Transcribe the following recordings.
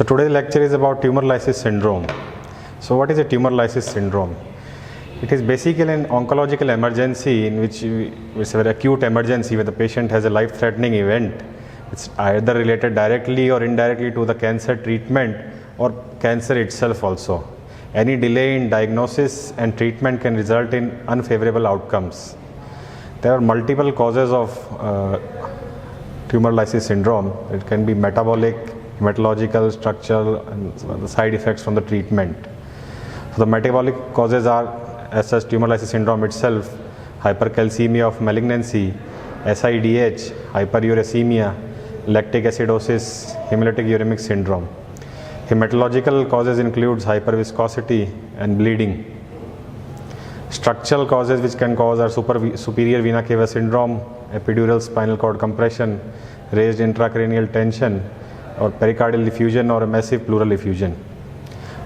So today's lecture is about tumor lysis syndrome. So what is a tumor lysis syndrome? It is basically an oncological emergency in which it's a very acute emergency where the patient has a life-threatening event. It's either related directly or indirectly to the cancer treatment or cancer itself also. Any delay in diagnosis and treatment can result in unfavorable outcomes. There are multiple causes of tumor lysis syndrome. It can be metabolic, hematological, structural, and the side effects from the treatment. So the metabolic causes are, as such, tumor lysis syndrome itself, hypercalcemia of malignancy, SIDH, hyperuricemia, lactic acidosis, hemolytic uremic syndrome. Hematological causes includes hyperviscosity and bleeding. Structural causes which can cause are superior vena cava syndrome, epidural spinal cord compression, raised intracranial tension, or pericardial effusion or a massive pleural effusion,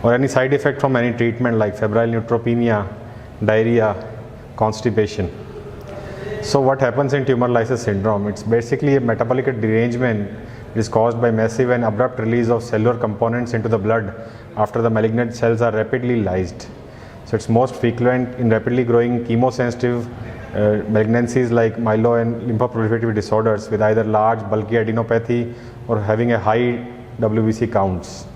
or any side effect from any treatment like febrile neutropenia, diarrhea, constipation. So what happens in tumor lysis syndrome? It's basically a metabolic derangement. It is caused by massive and abrupt release of cellular components into the blood after the malignant cells are rapidly lysed. So it's most frequent in rapidly growing chemosensitive malignancies like myelo and lymphoproliferative disorders with either large bulky adenopathy or having a high WBC counts.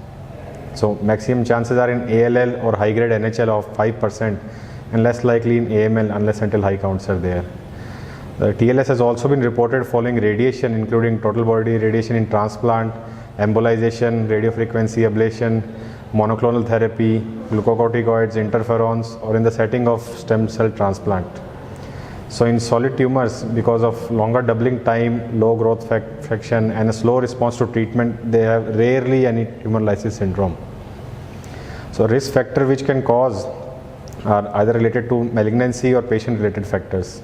So maximum chances are in ALL or high grade NHL of 5% and less likely in AML unless until high counts are there. The TLS has also been reported following radiation, including total body radiation in transplant, embolization, radiofrequency ablation, monoclonal therapy, glucocorticoids, interferons, or in the setting of stem cell transplant. So in solid tumors, because of longer doubling time, low growth fraction, and a slow response to treatment, they have rarely any tumor lysis syndrome. So risk factor which can cause are either related to malignancy or patient-related factors.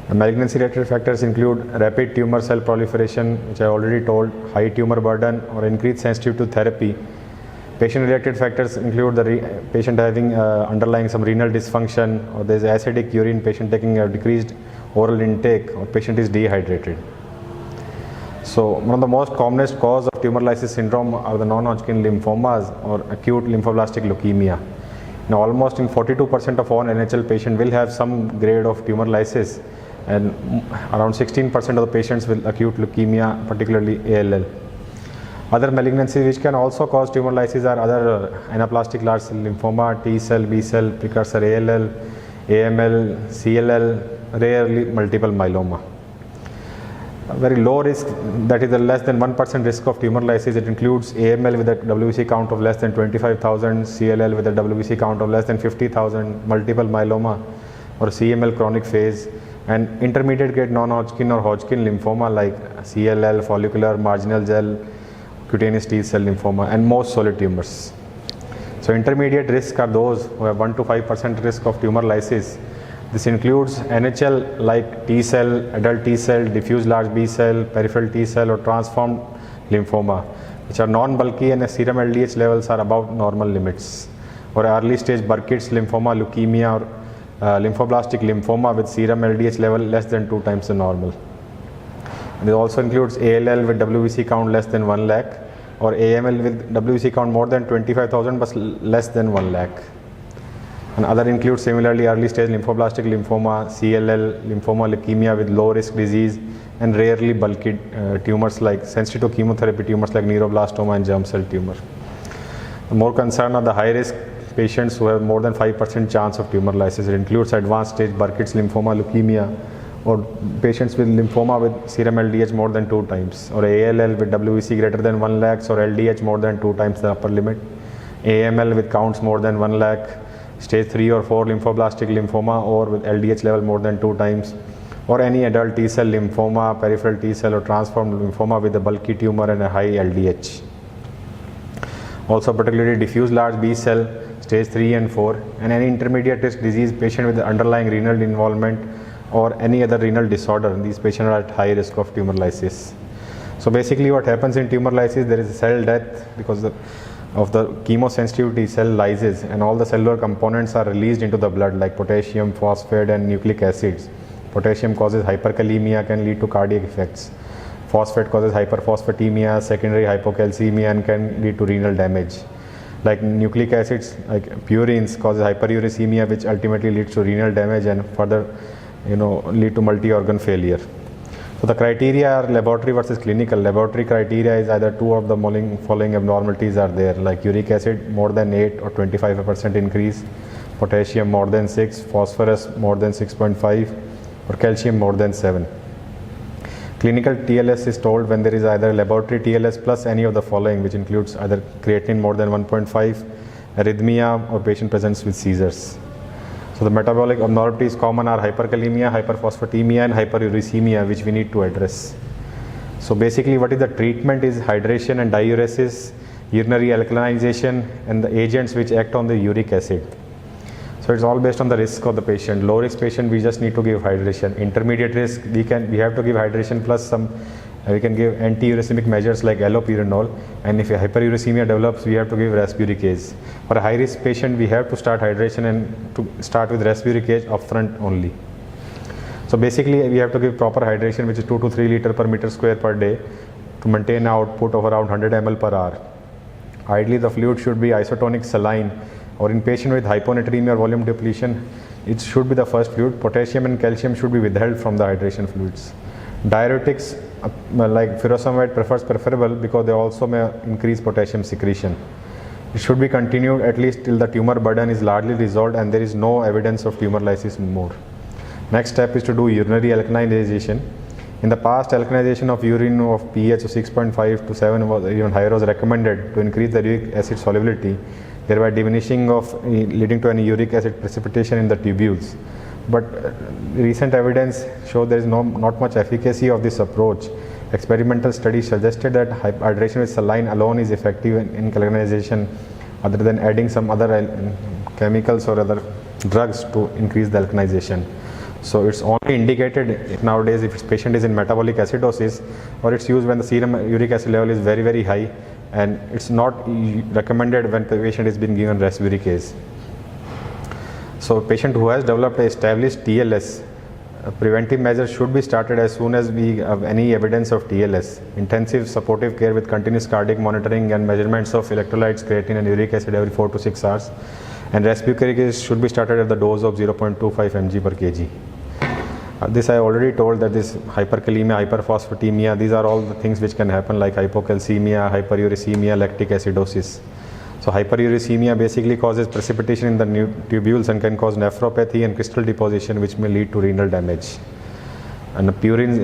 The malignancy-related factors include rapid tumor cell proliferation, which I already told, high tumor burden, or increased sensitivity to therapy. Patient-related factors include the patient having underlying some renal dysfunction, or there is acidic urine, patient taking a decreased oral intake, or patient is dehydrated. So one of the most commonest cause of tumor lysis syndrome are the non-Hodgkin lymphomas or acute lymphoblastic leukemia. Now almost in 42% of all NHL patients will have some grade of tumor lysis, and around 16% of the patients with acute leukemia, particularly ALL. Other malignancies which can also cause tumor lysis are other anaplastic large cell lymphoma, T cell, B cell, precursor ALL, AML, CLL, rarely multiple myeloma. A very low risk, that is the less than 1% risk of tumor lysis. It includes AML with a WBC count of less than 25,000, CLL with a WBC count of less than 50,000, multiple myeloma or CML chronic phase, and intermediate grade non-Hodgkin or Hodgkin lymphoma like CLL, follicular, marginal gel, cutaneous T cell lymphoma, and most solid tumors. So intermediate risk are those who have 1 to 5% risk of tumor lysis. This includes NHL like T cell, adult T cell, diffuse large B cell, peripheral T cell, or transformed lymphoma, which are non-bulky and the serum LDH levels are above normal limits, or early stage Burkitt's lymphoma, leukemia, or lymphoblastic lymphoma with serum LDH level less than 2 times the normal. And it also includes ALL with WBC count less than 1 lakh, or AML with WBC count more than 25,000 but less than 1 lakh. And other include similarly early stage lymphoblastic lymphoma, CLL, lymphoma, leukemia with low risk disease, and rarely bulky tumors like sensitive to chemotherapy tumors like neuroblastoma and germ cell tumor. The more concern are the high risk patients who have more than 5% chance of tumor lysis. It includes advanced stage Burkitt's lymphoma, leukemia, or patients with lymphoma with serum LDH more than 2 times, or ALL with WBC greater than 1 lakh or LDH more than 2 times the upper limit, AML with counts more than 1 lakh, stage 3 or 4 lymphoblastic lymphoma or with LDH level more than 2 times, or any adult T cell lymphoma, peripheral T cell, or transformed lymphoma with a bulky tumor and a high LDH. Also particularly diffuse large B cell, stage 3 and 4, and any intermediate risk disease patient with the underlying renal involvement or any other renal disorder. These patients are at high risk of tumor lysis. So basically what happens in tumor lysis, there is a cell death because of the chemosensitivity, cell lyses, and all the cellular components are released into the blood like potassium, phosphate, and nucleic acids. Potassium causes hyperkalemia, can lead to cardiac effects. Phosphate causes hyperphosphatemia, secondary hypocalcemia, and can lead to renal damage. Like nucleic acids, like purines, causes hyperuricemia, which ultimately leads to renal damage and further, lead to multi-organ failure. So the criteria are laboratory versus clinical. Laboratory criteria is either two of the following abnormalities are there, like uric acid more than 8 or 25% increase, potassium more than 6, phosphorus more than 6.5, or calcium more than 7. Clinical TLS is told when there is either laboratory TLS plus any of the following, which includes either creatinine more than 1.5, arrhythmia, or patient presents with seizures. So the metabolic abnormalities common are hyperkalemia, hyperphosphatemia, and hyperuricemia, which we need to address. So basically what is the treatment is hydration and diuresis, urinary alkalinization, and the agents which act on the uric acid. So it's all based on the risk of the patient. Low risk patient, we just need to give hydration. Intermediate risk, we have to give hydration plus some, we can give antiuricemic measures like allopurinol, and if a hyperuricemia develops, we have to give resburicase. For a high risk patient, we have to start hydration and to start with resburicase upfront only. So basically, we have to give proper hydration, which is 2 to 3 liter per meter square per day, to maintain an output of around 100 ml per hour. Ideally, the fluid should be isotonic saline, or in patient with hyponatremia or volume depletion, it should be the first fluid. Potassium and calcium should be withheld from the hydration fluids. Diuretics like furosemide preferable because they also may increase potassium secretion. It should be continued at least till the tumor burden is largely resolved and there is no evidence of tumor lysis more. Next step is to do urinary alkalinization. In the past, alkalinization of urine of pH of 6.5 to 7 was even higher was recommended to increase the uric acid solubility, thereby leading to any uric acid precipitation in the tubules. But recent evidence shows there is not much efficacy of this approach. Experimental studies suggested that hydration with saline alone is effective in alkalinization, other than adding some other chemicals or other drugs to increase the alkalinization. So it's only indicated nowadays if patient is in metabolic acidosis, or it's used when the serum uric acid level is very, very high, and it's not recommended when the patient is being given resburicase. So a patient who has developed a established TLS, preventive measures should be started as soon as we have any evidence of TLS. Intensive supportive care with continuous cardiac monitoring and measurements of electrolytes, creatinine and uric acid every 4 to 6 hours. And resburicase should be started at the dose of 0.25 mg per kg. This I already told that this hyperkalemia, hyperphosphatemia, these are all the things which can happen like hypocalcemia, hyperuricemia, lactic acidosis. So hyperuricemia basically causes precipitation in the tubules and can cause nephropathy and crystal deposition, which may lead to renal damage. And the purine,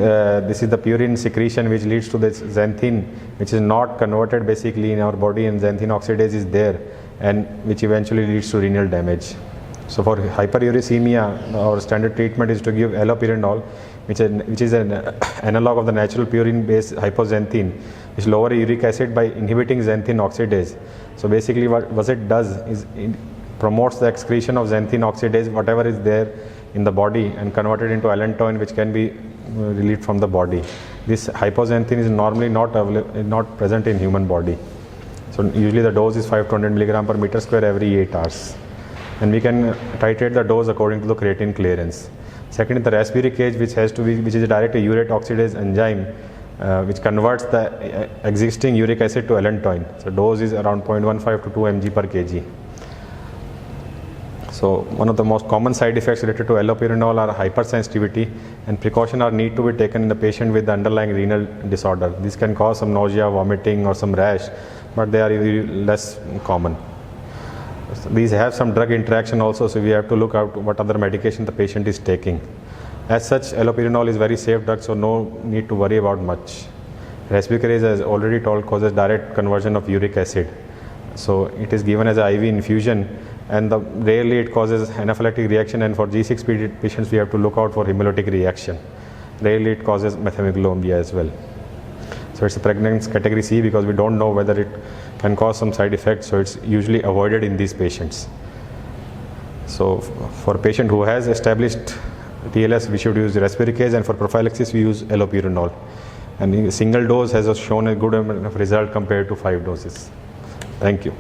this is the purine secretion which leads to this xanthine, which is not converted basically in our body, and xanthine oxidase is there, and which eventually leads to renal damage. So for hyperuricemia, our standard treatment is to give allopurinol, which is an analog of the natural purine-based hypoxanthine, which lower uric acid by inhibiting xanthine oxidase. So basically what it does is it promotes the excretion of xanthine oxidase, whatever is there in the body, and convert it into allantoin, which can be released from the body. This hypoxanthine is normally not present in human body. So usually the dose is 5 to 100 milligram per meter square every 8 hours. And we can titrate the dose according to the creatine clearance. Second is the resburicase, which is a direct urate oxidase enzyme, which converts the existing uric acid to allantoin. So dose is around 0.15 to 2 mg per kg. So one of the most common side effects related to allopurinol are hypersensitivity, and precaution are need to be taken in the patient with the underlying renal disorder. This can cause some nausea, vomiting, or some rash, but they are less common. So these have some drug interaction also, so we have to look out what other medication the patient is taking. As such, allopurinol is very safe drug, so no need to worry about much. Resburicase, as already told, causes direct conversion of uric acid. So it is given as an IV infusion, and rarely it causes anaphylactic reaction, and for G6PD patients we have to look out for hemolytic reaction. Rarely it causes methemoglombia as well. So it's a pregnancy category C because we don't know whether it can cause some side effects, so it's usually avoided in these patients. So for a patient who has established TLS, we should use resburicase, and for prophylaxis we use allopurinol. And a single dose has shown a good result compared to 5 doses. Thank you.